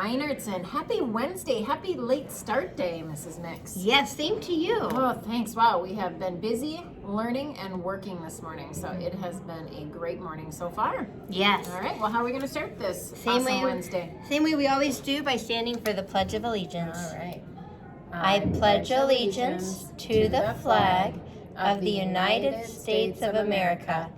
Reinerts, and happy Wednesday. Happy late start day, Mrs. Mix. Yes, same to you. Oh, thanks. Wow, we have been busy learning and working this morning, so it has been a great morning so far. Yes. All right, well, how are we going to start this Wednesday? Same way we always do, by standing for the Pledge of Allegiance. All right. I pledge allegiance to the flag of the United States of America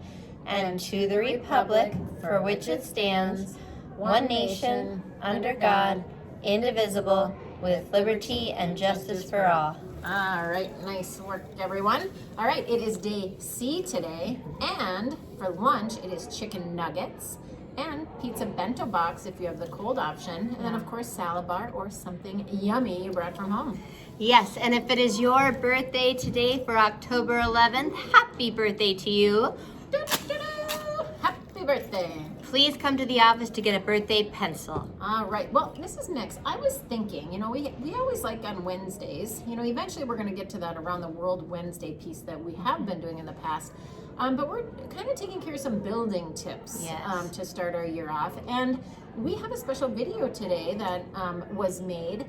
and to the republic for which it stands, one nation, under God, indivisible, with liberty and justice for all. All right, nice work, everyone. All right, it is day C today, and for lunch, it is chicken nuggets and pizza bento box if you have the cold option, and then, of course, salad bar or something yummy you brought from home. Yes, and if it is your birthday today for October 11th, happy birthday to you. Happy birthday. Please come to the office to get a birthday pencil. All right. Well, Mrs. Mix, I was thinking, we always like on Wednesdays, eventually we're going to get to that Around the World Wednesday piece that we have been doing in the past. But we're kind of taking care of some building tips to start our year off. And we have a special video today that was made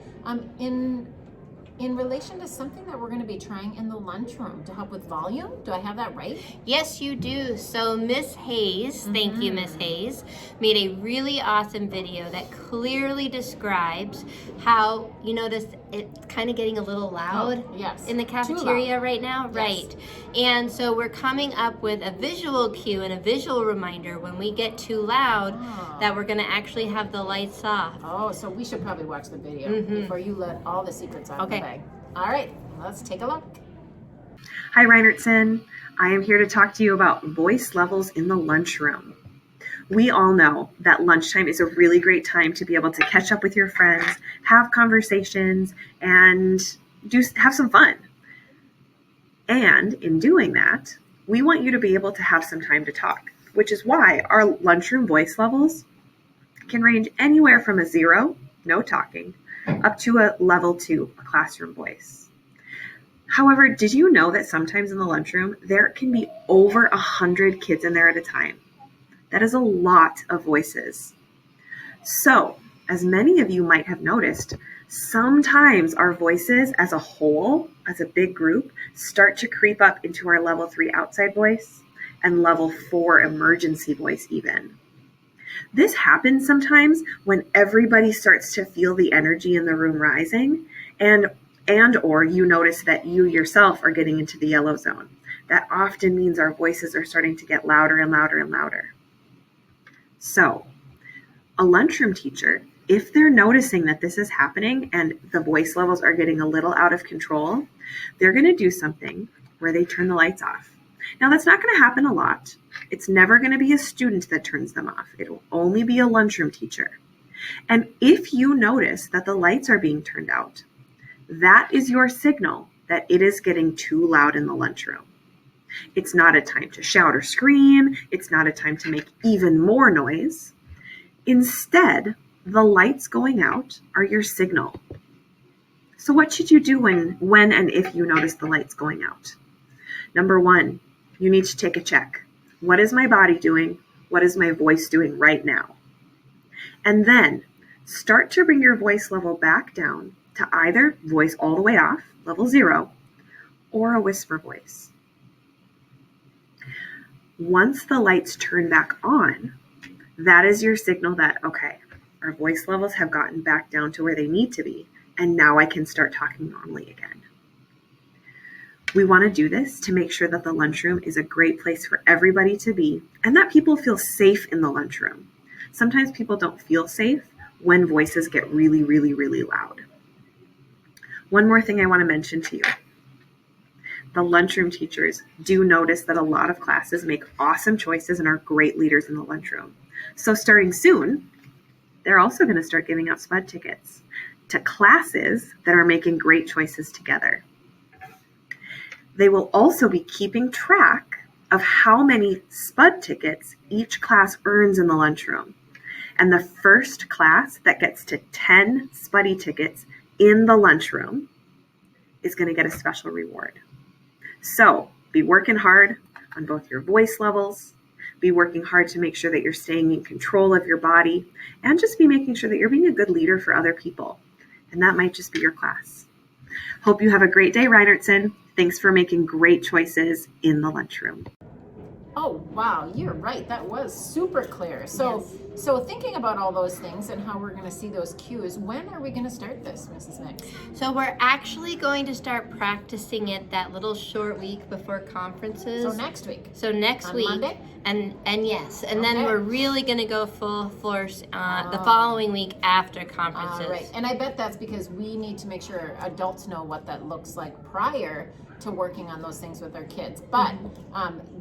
in relation to something that we're going to be trying in the lunchroom to help with volume. Do I have that right? Yes, you do. So Miss Hayes, thank you, Miss Hayes, made a really awesome video that clearly describes how, you notice it's kind of getting a little loud in the cafeteria right now. Yes. Right. And so we're coming up with a visual cue and a visual reminder when we get too loud that we're going to actually have the lights off. Oh, so we should probably watch the video before you let all the secrets out of the bag. All right, let's take a look. Hi, Reinertson. I am here to talk to you about voice levels in the lunchroom. We all know that lunchtime is a really great time to be able to catch up with your friends, have conversations, and have some fun. And in doing that, we want you to be able to have some time to talk, which is why our lunchroom voice levels can range anywhere from a 0, no talking, up to a level 2, a classroom voice. However, did you know that sometimes in the lunchroom, there can be over 100 kids in there at a time? That is a lot of voices. So, as many of you might have noticed, sometimes our voices as a whole, as a big group, start to creep up into our level 3 outside voice and level 4 emergency voice even. This happens sometimes when everybody starts to feel the energy in the room rising and or you notice that you yourself are getting into the yellow zone. That often means our voices are starting to get louder and louder and louder. So, a lunchroom teacher, if they're noticing that this is happening and the voice levels are getting a little out of control, they're going to do something where they turn the lights off. Now, that's not going to happen a lot. It's never going to be a student that turns them off. It'll only be a lunchroom teacher. And if you notice that the lights are being turned out, that is your signal that it is getting too loud in the lunchroom. It's not a time to shout or scream. It's not a time to make even more noise. Instead, the lights going out are your signal. So what should you do when and if you notice the lights going out? Number 1, you need to take a check. What is my body doing? What is my voice doing right now? And then start to bring your voice level back down to either voice all the way off, level 0, or a whisper voice. Once the lights turn back on, that is your signal that, okay, our voice levels have gotten back down to where they need to be, and now I can start talking normally again. We want to do this to make sure that the lunchroom is a great place for everybody to be and that people feel safe in the lunchroom. Sometimes people don't feel safe when voices get really, really, really loud. One more thing I want to mention to you. The lunchroom teachers do notice that a lot of classes make awesome choices and are great leaders in the lunchroom. So starting soon, they're also going to start giving out SPUD tickets to classes that are making great choices together. They will also be keeping track of how many SPUD tickets each class earns in the lunchroom. And the first class that gets to 10 SPUDdy tickets in the lunchroom is going to get a special reward. So be working hard on both your voice levels, be working hard to make sure that you're staying in control of your body, and just be making sure that you're being a good leader for other people. And that might just be your class. Hope you have a great day, Reinertson. Thanks for making great choices in the lunchroom. Oh, wow, you're right. That was super clear. So, so thinking about all those things and how we're going to see those cues, when are we going to start this, Mrs. Mix? So we're actually going to start practicing it that little short week before conferences. So next week. So next On week. Monday? And yes, and Okay. then we're really going to go full force the following week after conferences. Right, and I bet that's because we need to make sure adults know what that looks like prior to working on those things with our kids. But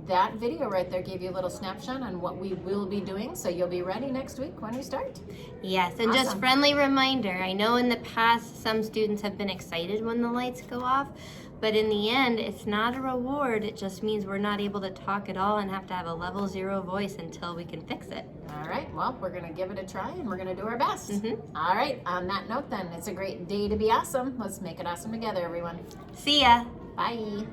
that video right there gave you a little snapshot on what we will be doing, so you'll be ready next week when we start. Yes, and just friendly reminder, I know in the past some students have been excited when the lights go off, but in the end, it's not a reward. It just means we're not able to talk at all and have to have a level 0 voice until we can fix it. All right, well, we're going to give it a try and we're going to do our best. All right, on that note then, it's a great day to be awesome. Let's make it awesome together, everyone. See ya. Bye.